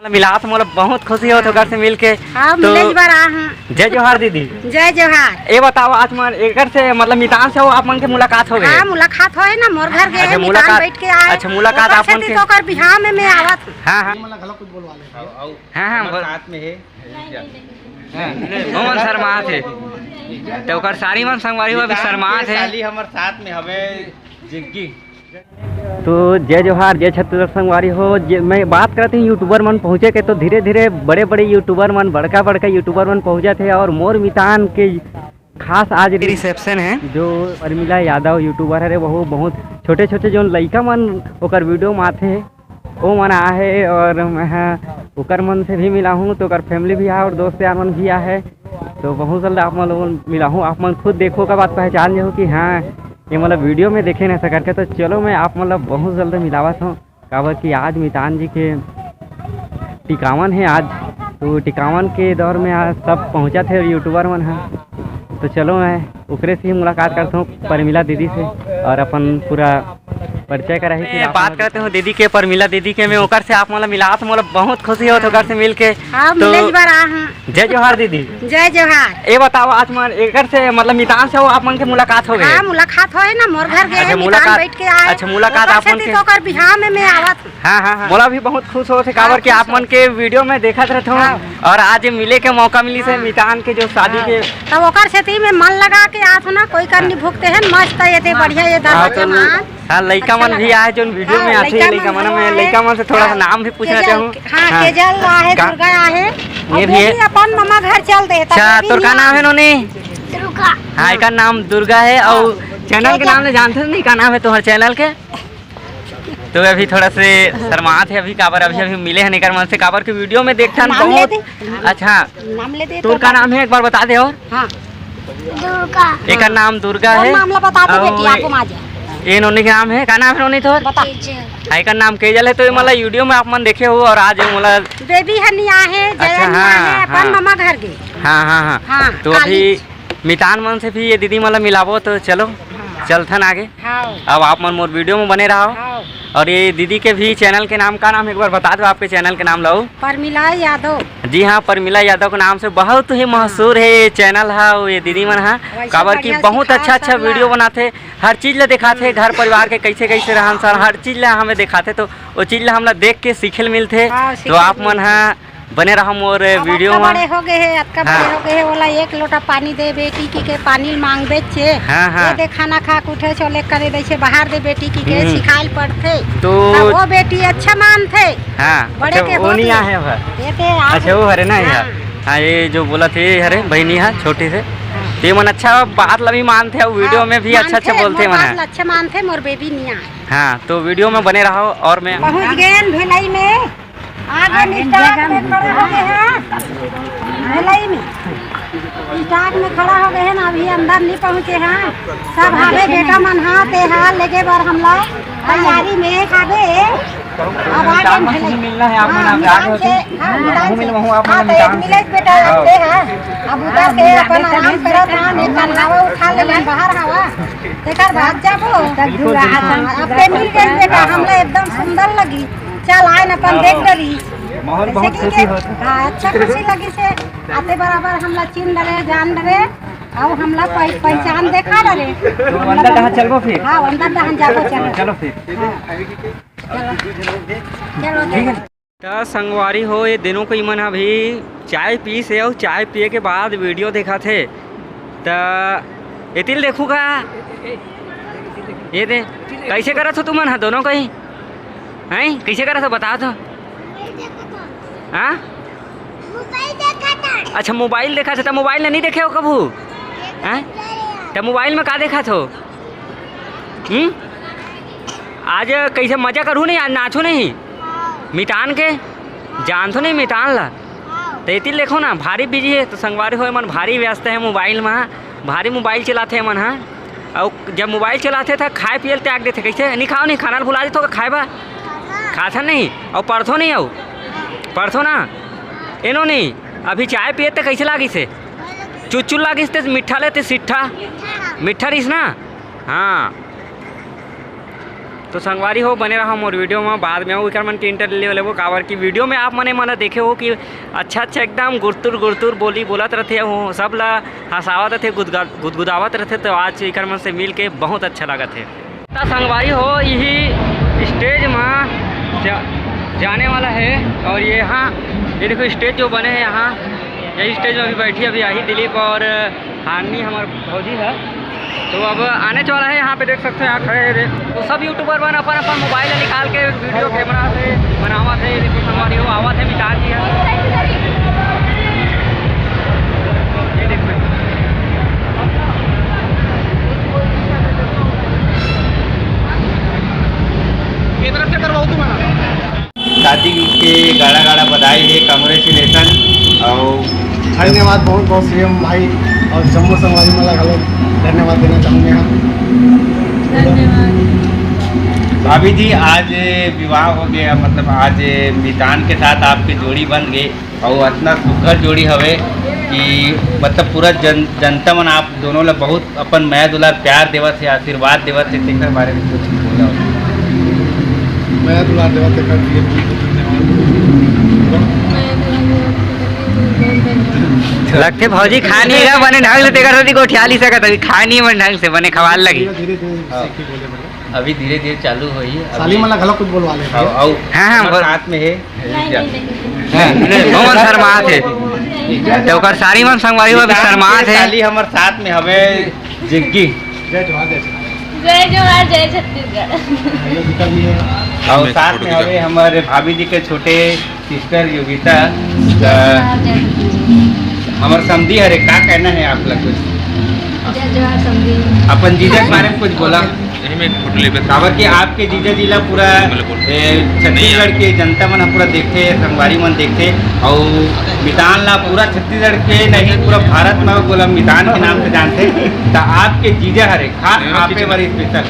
मिला तो मतलब बहुत खुशी हो तो घर से मिल के। तो जय जोहार दीदी। जय जोहार। ये बताओ आज मन एक से मतलब मितान से हो आप मन के मुलाकात हो गए? हाँ, मुलाकात होए ना मोर घर गए। अच्छा, मुलाकात बैठ के आए। अच्छा, मुलाकात आप मन के तो कर बिहार में मैं आवत। हां हां कुछ बोलवा ले। हां हां साथ में है मोहन शर्मा थे तो कर सारी मन संगवारी हो अभी शर्मा थे साली हमर साथ में हवे जिग्गी। तो जय जोहार जय छत्तीसगढ़ संगवारी हो। मैं बात करती हूँ यूट्यूबर मन पहुँचे के तो धीरे धीरे बड़े बड़े यूट्यूबर मन बड़का यूट्यूबर मन पहुँचे थे और मोर मितान के खास आज रिसेप्शन है। जो अर्मिला यादव यूट्यूबर है वो बहुत छोटे छोटे जो लड़का मन ओकर वीडियो में आते हैं वो मन आ है और मैं ओकर मन से भी मिला हूँ तो ओकर फैमिली भी आ और दोस्त यार मन भी आ है तो बहुत जल्द आप मन लोगों मिला हूँ। आप मन खुद देखो का बात पहचान जो कि हाँ ये मतलब वीडियो में देखे नहीं सकर के तो चलो मैं आप मतलब बहुत जल्द मिलावत हूँ काबर कि आज मितान जी के टिकावन है आज तो टिकावन के दौर में आज सब पहुँचा थे यूट्यूबर मन है तो चलो मैं उकरे से ही मुलाकात करता हूँ परमिला दीदी से और अपन पूरा परिचय करा ही बात करते हो दीदी के परमिला दीदी के मैं ओकर से आप मतलब मिला तो मतलब बहुत खुशी हो तो घर से मिल के। तो जय जोहार दीदी। जय जोहार। ये बताओ आज मन एक से मतलब मितान से हो आप मन के मुलाकात हो गए? हाँ, मुलाकात होए ना मोर घर गए। अच्छा, मुलाकात बैठ के आए। अच्छा, मुलाकात आप मन के तो कर बिहार में मैं आवत। हाँ हाँ मोला भी बहुत खुश हो थे काबर कि आप मन के वीडियो में देखत रहते हो और आज मिले के मौका मिली से मितान के जो शादी के तब ओकर से में मन लगा के आत ना कोई करनी भुगते हैं मस्त ये बढ़िया ये दरवाजा। हाँ लड़का मन भी आए जो वीडियो में आते हैं लड़का मन में लड़का मन से थोड़ा सा नाम भी पूछना चाहूँ। हाँ केजल आहे दुर्गा आहे ये भी है अपन मामा घर चल दे। अच्छा तो का नाम है नोनी? दुर्गा। हाँ इसका नाम दुर्गा है और चैनल के नाम से जानते नहीं का नाम है तुम्हारे चैनल के? तो अभी थोड़ा से शर्मात है अभी काबर अभी मिले हैं निकर मन से काबर के वीडियो में देखता हूँ बहुत। अच्छा तो का नाम है एक बार बता दे। और दुर्गा एक नाम दुर्गा है ये नोनी का नाम है का नाम है नोनी? तो हाई का नाम केजल है तो मतलब वीडियो में आप मन देखे हो और आज मतलब बेबी हनिया है अपन मामा घर गए। हाँ हाँ हाँ तो अभी मितान मन से भी ये दीदी मतलब मिलावो तो चलो चलथन आगे। अब आप मन मोर वीडियो में बने रहो और ये दीदी के भी चैनल के नाम का नाम एक बार बता दो आपके चैनल के नाम लो। परमिला यादव। जी हाँ परमिला यादव के नाम से बहुत ही मशहूर है ये चैनल है ये दीदी मन है काबर की बहुत अच्छा वीडियो बनाते हर चीज़ ला दिखाते घर परिवार के कैसे कैसे रहन सहन हर चीज़ ला हमें दिखाते तो वो चीज़ ला हम देख के सीखे मिलते। तो आप मन है बने रहा मोर वीडियो में। बड़े हो गए हैं अतका बड़े हो गए हैं बोला एक लोटा पानी दे बेटी की के पानी मांग बेचे। हाँ हाँ दे खाना खा उठे चले करे दे छे बाहर दे बेटी की के सिखाइल पड़थे तो वो बेटी अच्छा मानथे। हाँ बड़े के वो नहीं है अच्छा वो हरे ना यार हाँ ये जो बोला थे हरे बहनी है छोटी से ते मन अच्छा बात ला भी मानते और वीडियो में भी अच्छा बोलते मन अच्छा मानते मोर बेबी निया। हाँ तो वीडियो में बने रहो और मैं पहुँच गए भिलाई में आगे स्टार्ट में खड़े हो गए हैं भिलाई में स्टार्ट में खड़ा हो गए हैं ना अभी अंदर नहीं पहुँचे हैं सब हावे बेटा मन हाथे हाल लेके बार हम लोग तैयारी में खावे अब आगे मिलना है आप मन आगे मिले बेटा आते हैं अब उधर से अपन आराम करत हैं एक हवा उठा ले बाहर हवा तेकर भाग जाबो अब पे मिल गए बेटा हमला एकदम सुंदर लगी चल आए अपन देख डरी माहौल बहुत खुशी होता है। हाँ अच्छा खुशी लगी से आते बराबर हमला चिन डरे जान डरे अब हमला पहचान देखा डरे तो अंदर कहाँ चलबो फिर? हाँ अंदर दहन जाबो चलो फिर चलो तो संगवारी हो ये दिनों को इमन अभी चाय पी से और चाय पिए के बाद वीडियो देखा थे तो एतिल देखूगा ये दे कैसे करा था तुमन हाँ दोनों कहीं हैं कैसे करा था बता दो। हाँ अच्छा मोबाइल देखा था मोबाइल नहीं देखे हो कभू? हैं तो मोबाइल में का देखा थो? आज कैसे मजा करूँ नहीं आज नाचो नहीं मितान के जान तो नहीं मितान ला तो इति देखो ना भारी बिजी है तो संगवारी हो मन भारी व्यस्त है मोबाइल में भारी मोबाइल चलाते मन हाँ और जब मोबाइल चलाते थे खाए पिए त्याग देते कैसे नहीं खाओ नहीं खाना भुला देते खाए बा खाता नहीं और पढ़ो नहीं आओ पढ़ो ना एनो नहीं अभी चाय पिए तो कैसे लागी से चुचुल लागी से मीठा लेते सिट्ठा मीठा रहीस ना हाँ तो संगवारी हो बने रहा मोर वीडियो में बाद में एक मन के इंटर ले लेबो काबर की वीडियो में आप मने देखे हो कि अच्छा एकदम गुरतुर गुरतुर बोली बोलत रहते हो सब ला हंसावत रहते गुदगुदावत रहते। तो आज एक मन से मिल के बहुत अच्छा लगत है। संगवारी हो यही स्टेज में जाने वाला है और ये यहाँ ये देखो स्टेज जो बने हैं यहाँ यही स्टेज में अभी बैठी अभी आई दिलीप और हानी हमारे फौजी है। तो अब आने वाला है यहाँ पे देख सकते हैं यहाँ खड़े हैं। तो सब यूट्यूबर बन अपन अपन मोबाइल निकाल के वीडियो कैमरा से बनावा थे। देखो संगवारी हो आवा थे मिताज जी है ये देखो शादी के गाड़ा गाड़ा बधाई है, कांग्रेचुलेसन और धन्यवाद बहुत बहुत सीएम भाई और जम्मू संगवारी मेला घलो धन्यवाद देना चाहूँगे हम। भाभी जी आज विवाह हो गया, मतलब आज मितान के साथ आपकी जोड़ी बन गई और इतना सुघर जोड़ी हवे कि मतलब पूरा जनता मन आप दोनों ला बहुत अपन मैं दुलार प्यार देवत है, आशीर्वाद देवत है। तेकर बारे में कुछ बोला मैं दुलार देवत है कर लगते भौजी खाने का बने ढंग से तेकर साथी को उठा ली सकत अभी खानी मन ढंग से बने खवाल लगी अभी धीरे धीरे चालू हुई है। साली मला घलो कुछ बोलवा ले हाँ हाँ साथ में है बहुत शर्मात है तो ओकर सारी मन संगवारी हो अभी शर्मात है। साली हमारे साथ में हवे जिग्गी जय जोहार जय जोहार जय छत्तीसगढ़। और साथ में हवे हमारे भाभी जी के छोटे सिस्टर योगिता हमारे समझी हरे का कहना है आप लोग कुछ जय जोहार समझी अपन जीजा के बारे में कुछ बोला काबर कि आपके जीजा जिला पूरा छत्तीसगढ़ के जनता मन पूरा देखते संगवारी मन देखते और मितान ला पूरा छत्तीसगढ़ के नहीं पूरा भारत में बोला मितान के नाम से जानते। तो आपके जीजा हरे खास आपे बारे स्पेशल